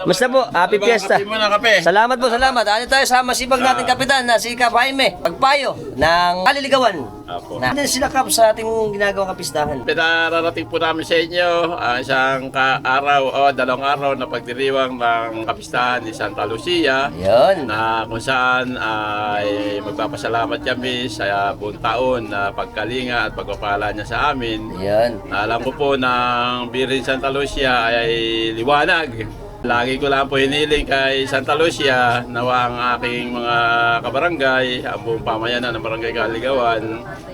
Musta po? Happy Fiesta. Kape muna, kape. Salamat po, salamat. Ano tayo sa masipag nating kapitan na si Kap Jaime, pagpayo ng kaliligawan. Apo. Natin sila Kap sa ating ginagawang kapistahan. Pinararating po namin sa inyo ang isang araw o dalawang araw na pagdiriwang ng kapistahan ni Santa Lucia. Yun. Na kung saan ay magpapasalamat kami sa buong taon na pagkalinga at pagpapala niya sa amin. Yun. Alam ko po ng Birin Santa Lucia ay liwanag. Lagi ko lang po hiniling kay Santa Lucia nawa ang aking mga kabarangay, ang buong pamayanan ng Barangay Kaligawan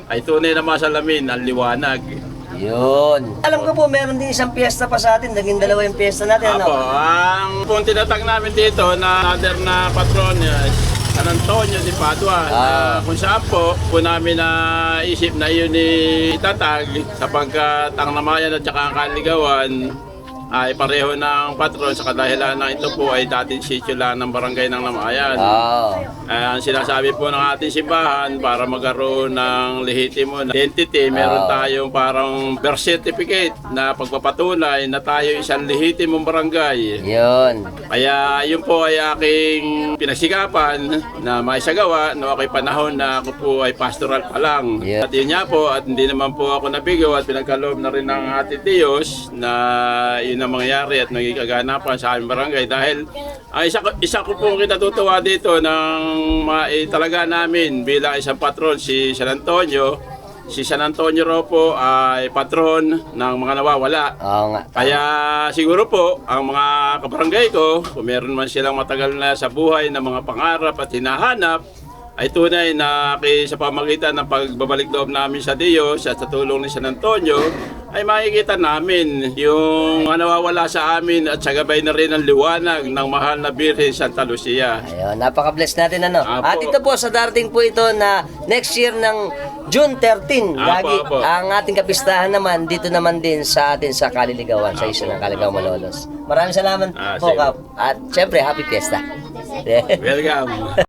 ay tunay na masalamin ang liwanag. Yun. Alam ko po, meron din isang piyesta pa sa atin. Naging dalawa yung piyesta natin. Apo, Ano? ang pong tinatag namin dito na other na patron San Antonio de Padua, kung saan po namin na isip na yun itatag sapagkat ang namayan at saka ang Kaligawan ay pareho ng patron sa kadahilan na ito po ay dating sitio lang ng barangay ng Namayan. Ang sinasabi po ng ating simbahan para magkaroon ng lehitimo na identity, meron tayong parang birth certificate na pagpapatunay na tayo isang lehitimong barangay. Yun. Kaya yun po ay aking pinagsikapan na maisagawa no ako'y panahon na ako po ay pastoral pa lang. Yeah. At yun nga po, at hindi naman po ako nabigo at pinagkaloob na rin ng ating Diyos na yun ang mangyayari at naging kaganapan sa aming barangay dahil isa ko po kinatutuwa dito ng talaga namin bilang isang patron si San Antonio. Si San Antonio raw po ay patron ng mga nawawala. Oo nga. Kaya siguro po ang mga kabarangay ko, kung meron man silang matagal na sa buhay na mga pangarap at hinahanap, ay tunay na sa pamagitan ng pagbabalik loob namin sa Diyos at sa tulong ni San Antonio, ay makikita namin yung mga nawawala sa amin at sa gabay na rin ang liwanag ng mahal na Birhen Santa Lucia. Ayun, napaka-bless natin ano. Apo. At ito po sa darating po ito na next year ng June 13. Lagi Apo. ang ating kapistahan naman dito naman din sa atin sa Kaliligawan, sa isla ng Kaligawan Malolos. Maraming salamat po Sige. Kap. At syempre, happy fiesta. Welcome!